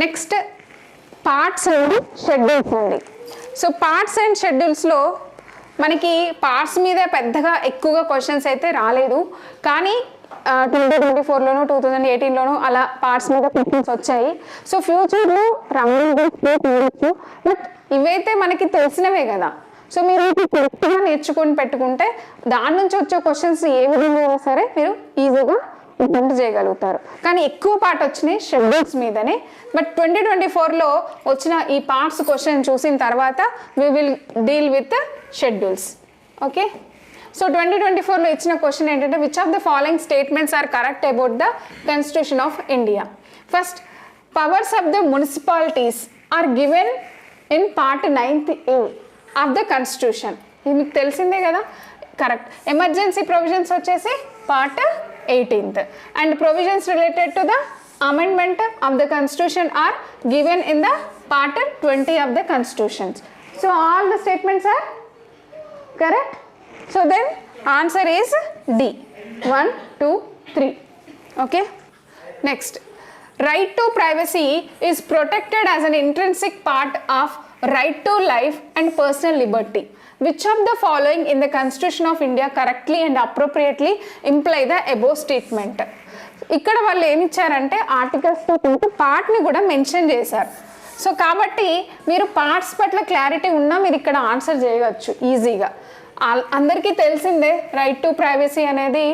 Next parts and schedules అండి. So parts and షెడ్యూల్స్లో మనకి parts మీద పెద్దగా ఎక్కువగా క్వశ్చన్స్ అయితే రాలేదు, కానీ 2024లోను 2018లోను అలా పార్ట్స్ మీద క్వశ్చన్స్ వచ్చాయి. సో ఫ్యూచర్లో రావచ్చు, బట్ ఇవైతే మనకి తెలిసినవే కదా. సో మీరు కరెక్ట్గా నేర్చుకొని పెట్టుకుంటే దాని నుంచి వచ్చే క్వశ్చన్స్ ఏ విధంగా సరే మీరు ఈజీగా అటెంప్ట్ చేయగలుగుతారు. కానీ ఎక్కువ పార్ట్ వచ్చినాయి షెడ్యూల్స్ మీదనే. బట్ 2024లో వచ్చిన ఈ పార్ట్స్ క్వశ్చన్ చూసిన తర్వాత we will deal with schedules. Okay, so 2024లో ఇచ్చిన క్వశ్చన్ ఏంటంటే which of the following statements are correct about the constitution of India. First, powers of the municipalities are given in part 9A of the constitution. ఇది మీకు తెలిసిందే కదా, correct. Emergency provisions వచ్చేసి part 18th and provisions related to the amendment of the constitution are given in the part 20 of the constitution. So all the statements are correct. So then answer is D, 1 2 3. Okay, next, right to privacy is protected as an intrinsic part of right to life and personal liberty. Which of the following in the Constitution of India correctly and appropriately imply the above statement? ఇక్కడ వాళ్ళు ఏమి ఇచ్చారంటే ఆర్టికల్స్తో పాటు పార్ట్ని కూడా mention చేశారు. So కాబట్టి మీరు పార్ట్స్ పట్ల క్లారిటీ ఉన్నా మీరు ఇక్కడ ఆన్సర్ చేయవచ్చు ఈజీగా. అందరికీ తెలిసిందే రైట్ టు ప్రైవసీ అనేది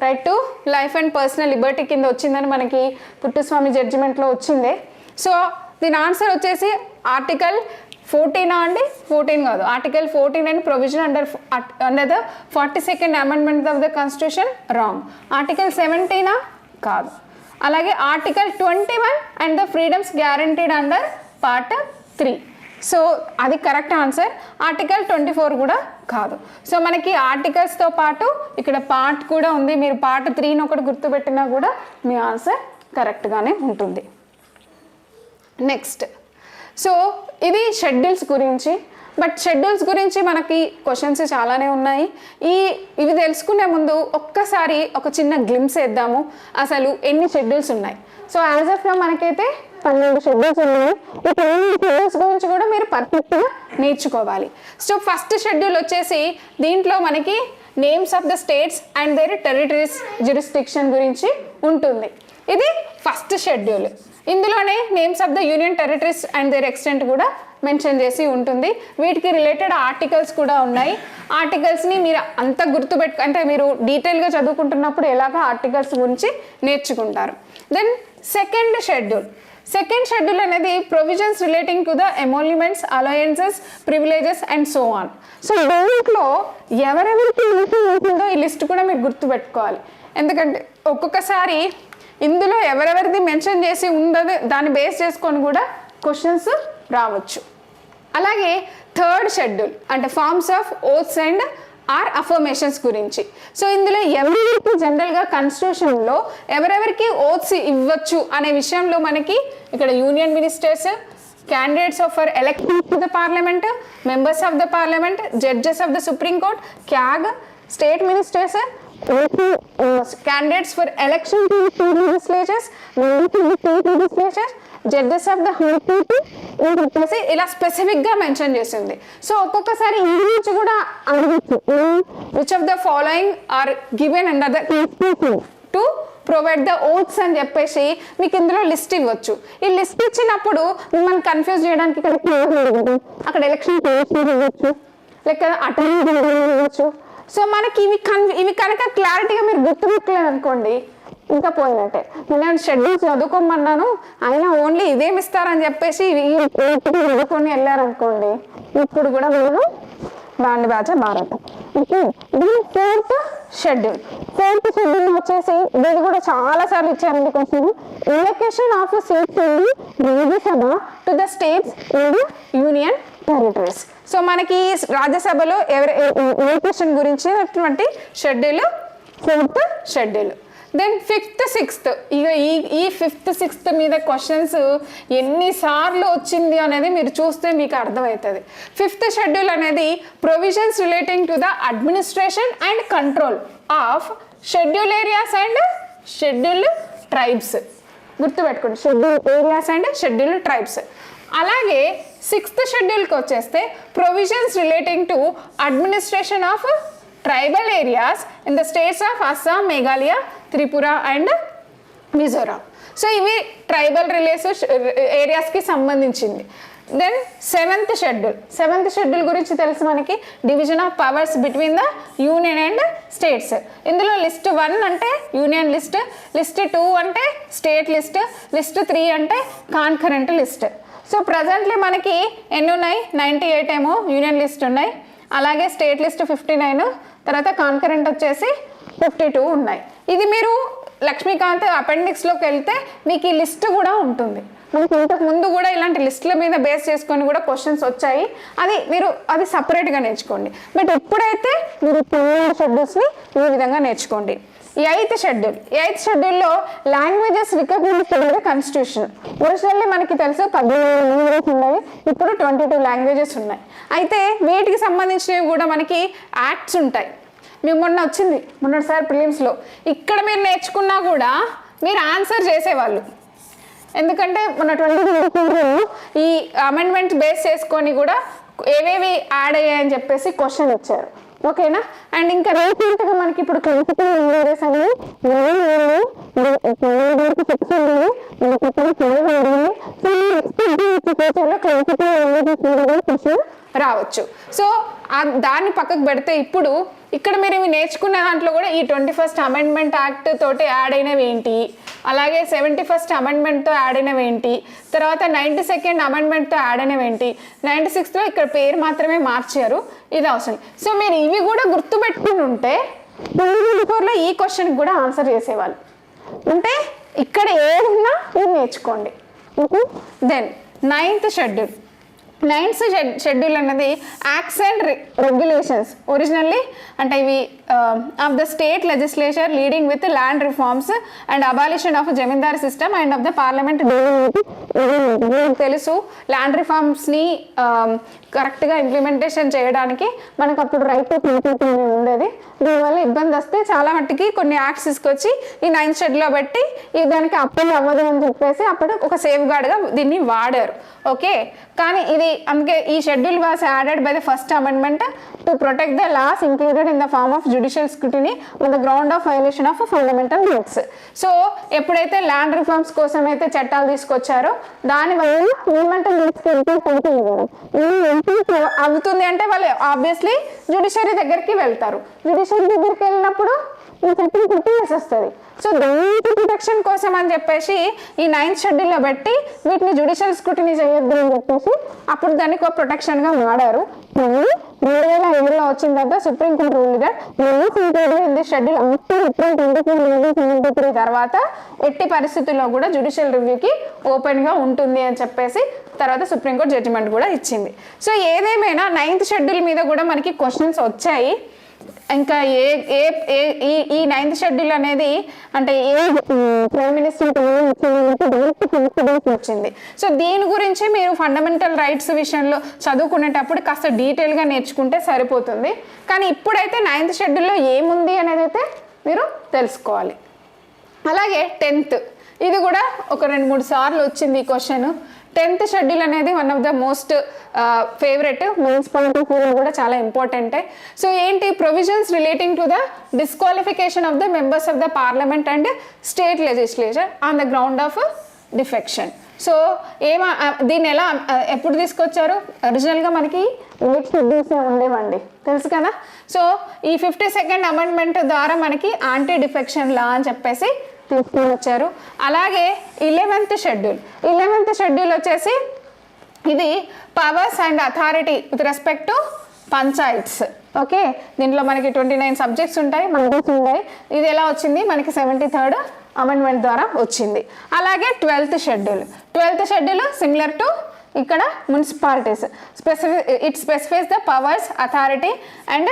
right to life and personal Liberty కింద వచ్చిందని మనకి పుట్టుస్వామి జడ్జిమెంట్లో వచ్చిందే. సో దీని ఆన్సర్ వచ్చేసి ఆర్టికల్ 14 అండి, 14 కాదు, article 14 and provision under the 42nd amendment of the constitution, wrong. Article 17 కాదు. అలాగే article 21 and the freedoms guaranteed under part 3. So అది కరెక్ట్ ఆన్సర్. ఆర్టికల్ 24 కూడా కాదు. సో మనకి ఆర్టికల్స్తో పాటు ఇక్కడ పార్ట్ కూడా ఉంది. మీరు పార్ట్ 3ని ఒకటి గుర్తుపెట్టినా కూడా మీ ఆన్సర్ కరెక్ట్గానే ఉంటుంది. నెక్స్ట్, సో ఇది షెడ్యూల్స్ గురించి. బట్ షెడ్యూల్స్ గురించి మనకి క్వశ్చన్స్ చాలానే ఉన్నాయి. ఇవి తెలుసుకునే ముందు ఒక్కసారి ఒక చిన్న గ్లిమ్స్ వేద్దాము అసలు ఎన్ని షెడ్యూల్స్ ఉన్నాయి. సో యాజ్ ఆఫ్ నౌ మనకైతే 12 షెడ్యూల్స్ ఉన్నాయి. ఈ 12 షెడ్యూల్స్ గురించి కూడా మీరు పర్ఫెక్ట్గా నేర్చుకోవాలి. సో ఫస్ట్ షెడ్యూల్ వచ్చేసి దీంట్లో మనకి names of the states and their territories jurisdiction గురించి ఉంటుంది. ఇది ఫస్ట్ షెడ్యూల్. ఇందులోనే names of the union territories and their extent కూడా మెన్షన్ చేసి ఉంటుంది. వీటికి రిలేటెడ్ ఆర్టికల్స్ కూడా ఉన్నాయి. ఆర్టికల్స్ని మీరు అంత అంటే మీరు డీటెయిల్గా చదువుకుంటున్నప్పుడు ఎలాగో ఆర్టికల్స్ గురించి నేర్చుకుంటారు. దెన్ సెకండ్ షెడ్యూల్ అనేది provisions relating to the emoluments, allowances, privileges and so on. So దీంట్లో ఎవరెవరికి ఉంటుందో ఈ లిస్ట్ కూడా మీరు గుర్తుపెట్టుకోవాలి. ఎందుకంటే ఒక్కొక్కసారి ఇందులో ఎవరెవరిది మెన్షన్ చేసి ఉందో దాన్ని బేస్ చేసుకొని కూడా క్వశ్చన్స్ రావచ్చు. అలాగే థర్డ్ షెడ్యూల్ అంటే forms of oaths and or affirmations గురించి. సో ఇందులో ఎవరెవరికి జనరల్గా కాన్స్టిట్యూషన్లో ఎవరెవరికి ఓత్స్ ఇవ్వచ్చు అనే విషయంలో మనకి ఇక్కడ union ministers, candidates for election to the parliament, members of the parliament, judges of the supreme court, CAG, state ministers, candidates for election to the state legislatures, members of the state legislatures, judges of the high court in చెప్పేసి ఇలా స్పెసిఫిక్గా mention చేసింది. So ఒక్కొక్కసారి ఇందు నుంచి కూడా అడగచ్చు which of the following are given under the constitution to provide the oaths అని చెప్పేసి మీకు ఇందులో లిస్ట్ ఇవ్వచ్చు. ఈ లిస్ట్ ఇచ్చినప్పుడు మిమ్మల్ని కన్ఫ్యూజ్ చేయడానికి ఇక్కడ అక్కడ ఎలక్షన్ కమిషనర్ ఇవ్వచ్చు, లేక అటార్నీ జనరల్ ఇవ్వచ్చు. సో మనకి ఇవి కనుక క్లారిటీగా మీరు గుర్తుపెట్టలేదు అనుకోండి ఇంకా పోయినట్టే. నేను షెడ్యూల్స్ చదువుకోమన్నాను అయినా ఓన్లీ ఇదేమి ఇస్తారని చెప్పేసి చదువుకొని వెళ్ళారనుకోండి ఇప్పుడు కూడా మేము బాండి బాజా భారత. దీని ఫోర్త్ షెడ్యూల్ వచ్చేసి దీన్ని కూడా చాలా సార్లు ఇచ్చారండి question. Allocation of seats Rajya Sabha to the states in the union territories. So మనకి రాజ్యసభలో ఎలొకేషన్ గురించి schedule fourth schedule. Then fifth sixth, ఇక ఈ ఫిఫ్త్ సిక్స్త్ మీద క్వశ్చన్స్ ఎన్నిసార్లు వచ్చింది అనేది మీరు చూస్తే మీకు అర్థమవుతుంది. ఫిఫ్త్ షెడ్యూల్ అనేది provisions relating to the administration and control of schedule areas and scheduled tribes. గుర్తుపెట్టుకోండి, schedule areas and schedule tribes. అలాగే 6th షెడ్యూల్కి వచ్చేస్తే provisions relating to administration of tribal areas in the states of Assam, Meghalaya, Tripura and Mizoram. So ఇవి tribal ఏరియాస్కి సంబంధించింది. Then 7th schedule గురించి తెలుసు మనకి, division of powers between the union and states. ఇందులో లిస్ట్ 1 అంటే యూనియన్ లిస్ట్, లిస్ట్ 2 అంటే స్టేట్ లిస్ట్, లిస్ట్ 3 అంటే కాన్కరెంట్ లిస్ట్. సో ప్రజెంట్లీ మనకి ఎన్ని ఉన్నాయి, 98 ఏమో యూనియన్ లిస్ట్ ఉన్నాయి, అలాగే స్టేట్ లిస్ట్ 59, తర్వాత కాన్కరెంట్ వచ్చేసి 52 ఉన్నాయి. ఇది మీరు లక్ష్మీకాంత్ అపెండిక్స్లోకి వెళ్తే మీకు ఈ లిస్ట్ కూడా ఉంటుంది. మనకి ఇంతకు ముందు కూడా ఇలాంటి లిస్టుల మీద బేస్ చేసుకొని కూడా క్వశ్చన్స్ వచ్చాయి, అది సపరేట్గా నేర్చుకోండి. బట్ ఎప్పుడైతే మీరు 12 షెడ్యూల్స్ని ఈ విధంగా నేర్చుకోండి. 8th షెడ్యూల్లో languages recognised by the constitution. Originally మనకి తెలుసు 17 లాంగ్వేజెస్ ఉన్నాయి, ఇప్పుడు 22 లాంగ్వేజెస్ ఉన్నాయి. అయితే వీటికి సంబంధించినవి కూడా మనకి యాక్ట్స్ ఉంటాయి. మేము మొన్నటిసారి ప్రిలిమ్స్లో ఇక్కడ మీరు నేర్చుకున్నా కూడా మీరు ఆన్సర్ చేసేవాళ్ళు, ఎందుకంటే మన 2023 ఈ అమెండ్మెంట్ బేస్ చేసుకొని కూడా ఏవేవి యాడ్ అయ్యాయని చెప్పేసి క్వశ్చన్ ఇచ్చారు. ఓకేనా? అండ్ ఇంకా రీసెంట్గా మనకి ఇప్పుడు క్లాసికల్ లాంగ్వేజెస్ అనేవి క్వశ్చన్ రావచ్చు. సో దాన్ని పక్కకు పెడితే ఇప్పుడు ఇక్కడ మీరు ఇవి నేర్చుకున్న దాంట్లో కూడా ఈ 21st అమెండ్మెంట్ యాక్ట్ తోటి యాడ్ అయినవి ఏంటి, అలాగే 71st అమెండ్మెంట్తో యాడ్ అయినవి ఏంటి, తర్వాత 92nd అమెండ్మెంట్తో యాడ్ అయినవి ఏంటి, 96th ఇక్కడ పేరు మాత్రమే మార్చారు, ఇది అవసరం. సో మీరు ఇవి కూడా గుర్తుపెట్టుకుని ఉంటే 2024లో ఈ క్వశ్చన్కి కూడా ఆన్సర్ చేసేవాళ్ళు. అంటే ఇక్కడ ఏదన్నా మీరు నేర్చుకోండి. దెన్ 9th షెడ్యూల్ అన్నది యాక్ట్స్ అండ్ రెగ్యులేషన్స్. ఒరిజినల్లీ అంటే ఇవి of the state legislature leading with land reforms and abolition of Zamindar system and of the parliament. తెలుసు ల్యాండ్ రిఫార్మ్స్ని కరెక్ట్గా ఇంప్లిమెంటేషన్ చేయడానికి మనకు అప్పుడు రైట్ టు పీపీటీ ఉండేది. దీనివల్ల ఇబ్బంది వస్తే చాలా మట్టికి కొన్ని యాక్ట్స్ తీసుకొచ్చి ఈ 9th షెడ్యూల్లో పెట్టి దానికి అప్పీల్ అవ్వదు అని చెప్పేసి అప్పుడు ఒక సేఫ్ గార్డ్గా దీన్ని వాడారు. ఓకే, కానీ ఇది అందుకే ఈ schedule was added by the first amendment to protect the laws included in the form of judicial scrutiny on the ground of violation of fundamental rights. So ఎప్పుడైతే ల్యాండ్ రిఫార్మ్స్ కోసం అయితే చట్టాలు తీసుకొచ్చారో దానివల్ల ఫండమెంటల్ అవుతుంది అంటే వాళ్ళు ఆబ్వియస్లీ జ్యుడిషియరీ దగ్గరికి వెళ్తారు. జ్యుడిషియరీ దగ్గరికి వెళ్ళినప్పుడు ఈ చట్టం ప్రొటెక్ట్ వస్తుంది. సో దానికి ప్రొటెక్షన్ కోసం అని చెప్పేసి ఈ 9th షెడ్యూల్లో పెట్టి వీటిని జ్యుడిషియల్ స్క్రూటినీ చేయొద్దు అని చెప్పేసి అప్పుడు దానికి ఒక ప్రొటెక్షన్గా వాడారు. 2007లో వచ్చిన తర్వాత సుప్రీంకోర్టు రూల్ షెడ్యూల్ ఏప్రిల్ 23 తర్వాత ఎట్టి పరిస్థితుల్లో కూడా జ్యుడిషియల్ రివ్యూకి ఓపెన్గా ఉంటుంది అని చెప్పేసి తర్వాత సుప్రీంకోర్టు జడ్జిమెంట్ కూడా ఇచ్చింది. సో ఏదేమైనా 9th షెడ్యూల్ మీద కూడా మనకి క్వశ్చన్స్ వచ్చాయి. ఇంకా ఈ 9th షెడ్యూల్ అనేది అంటే ఏ ప్రైమ్ మినిస్టర్ వచ్చింది. సో దీని గురించి మీరు ఫండమెంటల్ రైట్స్ విషయంలో చదువుకునేటప్పుడు కాస్త డీటెయిల్గా నేర్చుకుంటే సరిపోతుంది. కానీ ఇప్పుడైతే 9th షెడ్యూల్లో ఏముంది అనేది అయితే మీరు తెలుసుకోవాలి. అలాగే 10th, ఇది కూడా ఒక 2-3 సార్లు వచ్చింది ఈ క్వశ్చన్. 10th షెడ్యూల్ అనేది one of the most favourite, mains point of view కూడా చాలా ఇంపార్టెంటే. సో ఏంటి, provisions relating to the disqualification of the members of the parliament and state legislature on the ground of defection. So దీన్ని ఎలా ఎప్పుడు తీసుకొచ్చారు, ఒరిజినల్గా మనకి 8 షెడ్యూల్స్ ఉండేవండి, తెలుసు కదా. సో ఈ 52nd అమెండ్మెంట్ ద్వారా మనకి యాంటీ డిఫెక్షన్ లా అని చెప్పేసి తీసుకుని వచ్చారు. అలాగే 11th షెడ్యూల్ వచ్చేసి ఇది powers and authority with respect to panchayats. Okay, దీంట్లో మనకి 29 సబ్జెక్ట్స్ ఉంటాయి, మండల్స్ ఉంటాయి. ఇది ఎలా వచ్చింది, మనకి 73rd అమెండ్మెంట్ ద్వారా వచ్చింది. అలాగే 12th షెడ్యూల్ సిమిలర్ టు ఇక్కడ municipalities. It specifies the powers, authority and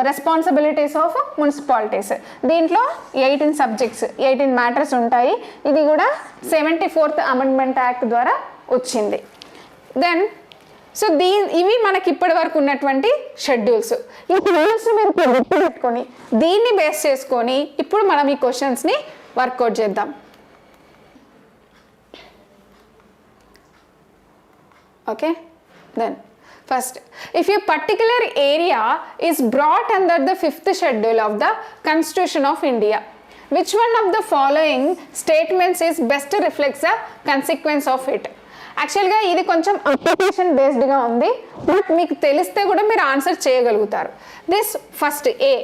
responsibilities of municipalities. దీంట్లో 18 సబ్జెక్ట్స్, 18 మ్యాటర్స్ ఉంటాయి. ఇది కూడా 74th అమెండ్మెంట్ యాక్ట్ ద్వారా వచ్చింది. దెన్ సో ఇవి మనకి ఇప్పటి వరకు ఉన్నటువంటి షెడ్యూల్స్. ఈ షెడ్యూల్స్ మీరు గుర్తుపెట్టుకొని దీన్ని బేస్ చేసుకొని ఇప్పుడు మనం ఈ క్వశ్చన్స్ని వర్కౌట్ చేద్దాం. Okay, then first, if a particular area is brought under the 5th schedule of the Constitution of India, which one of the following statements is best reflects the consequence of it? యాక్చువల్గా ఇది కొంచెం application బేస్డ్గా ఉంది, but మీకు తెలిస్తే కూడా మీరు answer చేయగలుగుతారు. This first A,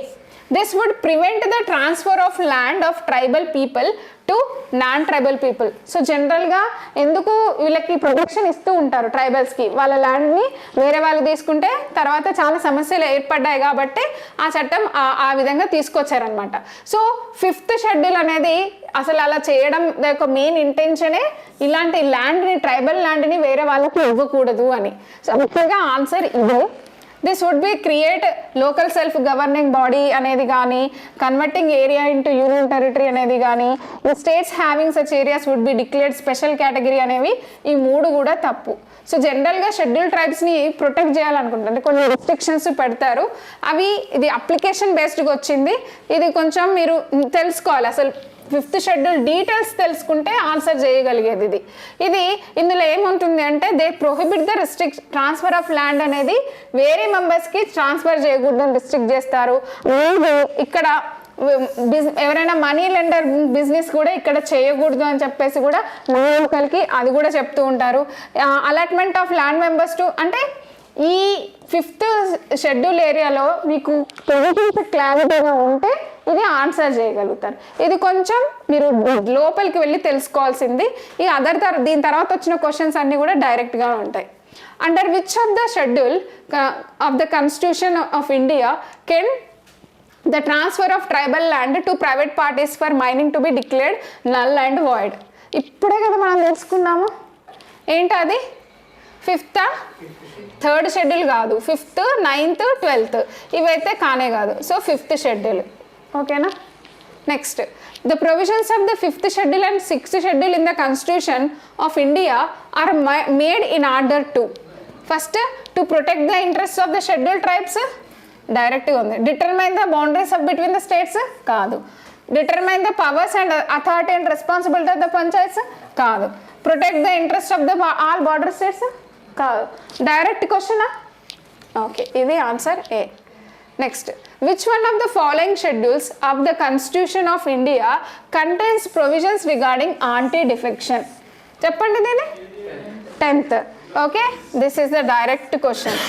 this would prevent the transfer of land of tribal people to non tribal people. So జనరల్గా ఎందుకు వీళ్ళకి ప్రొటెక్షన్ ఇస్తూ ఉంటారు ట్రైబల్స్కి, వాళ్ళ ల్యాండ్ని వేరే వాళ్ళు తీసుకుంటే తర్వాత చాలా సమస్యలు ఏర్పడ్డాయి కాబట్టి ఆ చట్టం ఆ విధంగా తీసుకొచ్చారనమాట. సో 5th షెడ్యూల్ అనేది అసలు అలా చేయడం యొక్క మెయిన్ ఇంటెన్షనే ఇలాంటి ల్యాండ్ని, ట్రైబల్ ల్యాండ్ని వేరే వాళ్ళకి ఇవ్వకూడదు అని. సో ముఖ్యంగా ఆన్సర్ ఇదే. This would be create local self governing body అనేది కానీ, converting area into union territory అనేది కానీ, the states having such areas would be declared special category అనేవి ఈ 3 కూడా తప్పు. సో జనరల్గా షెడ్యూల్ ట్రైబ్స్ని ప్రొటెక్ట్ చేయాలనుకుంటారు, అంటే కొన్ని రెస్ట్రిక్షన్స్ పెడతారు, అవి ఇది అప్లికేషన్ బేస్డ్గా వచ్చింది. ఇది కొంచెం మీరు తెలుసుకోవాలి, అసలు 5th షెడ్యూల్ డీటెయిల్స్ తెలుసుకుంటే ఆన్సర్ చేయగలిగేది ఇది. ఇది ఇందులో ఏముంటుంది అంటే they prohibit the transfer of land అనేది వేరే మెంబర్స్కి ట్రాన్స్ఫర్ చేయకూడదని రిస్ట్రిక్ట్ చేస్తారు. ఇక్కడ ఎవరైనా మనీ లెండర్ బిజినెస్ కూడా ఇక్కడ చేయకూడదు అని చెప్పేసి కూడా లోకల్కి అది కూడా చెప్తూ ఉంటారు. Allotment of land members to, అంటే ఈ 5th షెడ్యూల్ ఏరియాలో మీకు పొజిషన్స్ క్లారిటీగా ఉంటే ఇది ఆన్సర్ చేయగలుగుతారు. ఇది కొంచెం మీరు లోపలికి వెళ్ళి తెలుసుకోవాల్సింది. ఈ దీని తర్వాత వచ్చిన క్వశ్చన్స్ అన్నీ కూడా డైరెక్ట్గా ఉంటాయి. Under which of the schedule of the constitution of India can the transfer of tribal land to private parties for mining to be declared null and void? ఇప్పుడే కదా మనం తెలుసుకున్నాము. ఏంటి అది? 5th, 3rd షెడ్యూల్ కాదు, 5th, 9th, 12th ఇవైతే కానే కాదు. So 5th schedule. ఓకేనా? Next, the provisions of the 5th schedule and 6th schedule in the constitution of India are made in order to, first to protect the interest of the schedule tribes, డైరెక్ట్గా ఉంది. Determine the boundaries of between the states, కాదు. Determine the powers and authority and responsibility of the panchayats, కాదు. Protect the interest of the all border states, కాదు. Direct క్వశ్చనా? Okay, ఇది answer A. Next, which one of the following schedules of the constitution of India contains provisions regarding anti defection? చెప్పండి దీన్ని. 10th. Okay, this is the direct question.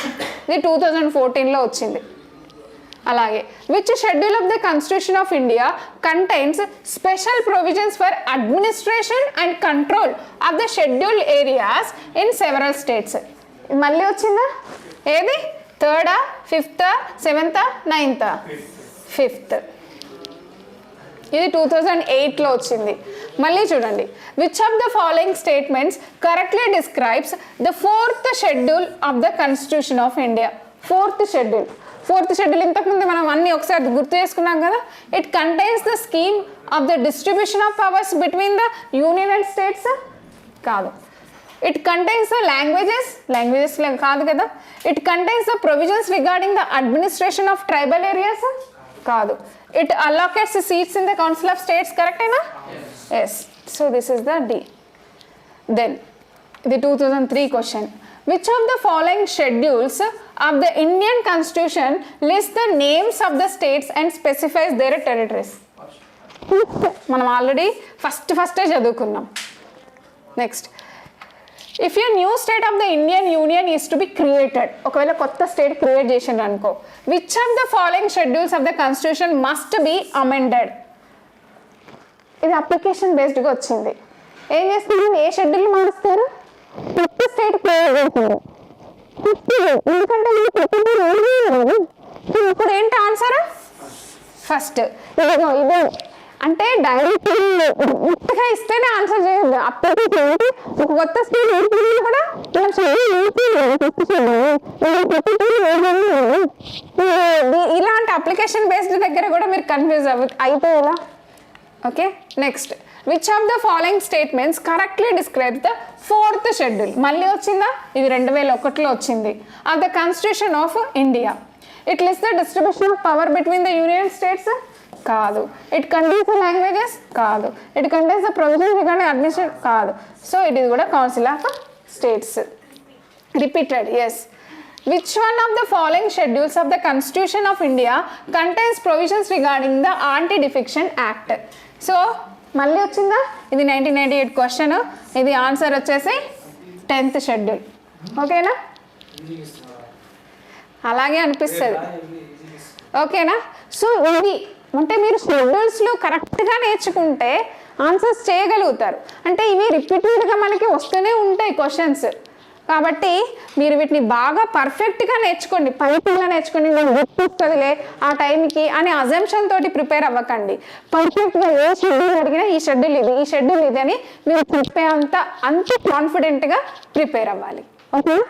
ఇది 2014లో వచ్చింది. అలాగే, which schedule of the constitution of India contains special provisions for administration and control of the schedule areas in several states? మళ్ళీ వచ్చిందా? ఏది? 3rd, 5th, 7th, 9th? 5th. ఇది 2008లో వచ్చింది. మళ్ళీ చూడండి, which of the following statements correctly describes the 4th schedule of the constitution of India? 4th schedule. 4th schedule ఇంతకుముందు మనం అన్ని ఒకసారి గుర్తు చేసుకున్నాం కదా. It contains the scheme of the distribution of powers between the union and states, కాదు. It contains the languages కాదు కదా. It contains the provisions regarding the administration of tribal areas, కాదు. It allocates seats in the council of states, కరెక్టేనా? Yes. So this is the D. Then ఇది 2003 question. Which of the following schedules of the Indian Constitution lists the names of the states and specifies their territories? మనం already first చదువుకున్నాం. Next, if a new state of the Indian union is to be created, ఒకవేళ కొత్త state create చేసిండ్రు అనుకో, which of the following schedules of the constitution must be amended? ఇది application బేస్డ్గా వచ్చింది. ఏం చేస్తారు? ఏ షెడ్యూల్ మారుస్తారు? కొత్త స్టేట్ క్రియేట్ చేసింది. ఎందుకంటే ఇప్పుడు ఏంటి ఆన్సర్? ఫస్ట్ ఇదే. అంటే డైరెక్ట్ ఇంతగా ఇస్తేనే ఆన్సర్ చేయొద్దు. అప్పటికి ఒక కొత్త స్టేట్ ఏర్పడింది కూడా ఇలాంటి అప్లికేషన్ బేస్డ్ దగ్గర కూడా మీరు కన్ఫ్యూజ్ అయితే ఎలా? Okay, next, which of the following statements correctly describes the 4th schedule? మళ్ళీ వచ్చిందా? ఇది 2001లో వచ్చింది. Of the constitution of India. It list the distribution of power between the union states, కాదు. ఇట్ కంటైన్స్ ద లాంగ్వేజెస్, కాదు. It contains the provisions regarding administration, కాదు. So it ఇది కూడా council of states. Repeated, yes. Which one of the following schedules of the Constitution of India contains provisions regarding the Anti-Defection Act? So, మళ్ళీ వచ్చిందా? ఇది 1998 question. ఇది answer వచ్చేసి 10th schedule. ఓకేనా? అలాగే అనిపిస్తుంది. ఓకేనా? సో ఇవి అంటే మీరు షెడ్యూల్స్లో కరెక్ట్గా నేర్చుకుంటే ఆన్సర్స్ చేయగలుగుతారు. అంటే ఇవి రిపీటెడ్గా మనకి వస్తూనే ఉంటాయి క్వశ్చన్స్. కాబట్టి మీరు వీటిని బాగా పర్ఫెక్ట్గా నేర్చుకోండి, పైపుల్లా నేర్చుకోండి. నేను గుర్తొస్తుందిలే ఆ టైంకి అని అజంప్షన్ తోటి ప్రిపేర్ అవ్వకండి. పర్ఫెక్ట్గా ఏ షెడ్యూల్ అడిగినా ఈ షెడ్యూల్ ఇది, ఈ షెడ్యూల్ ఇది అని మీరు చెప్పే అంత కాన్ఫిడెంట్గా ప్రిపేర్ అవ్వాలి. ఓకేనా?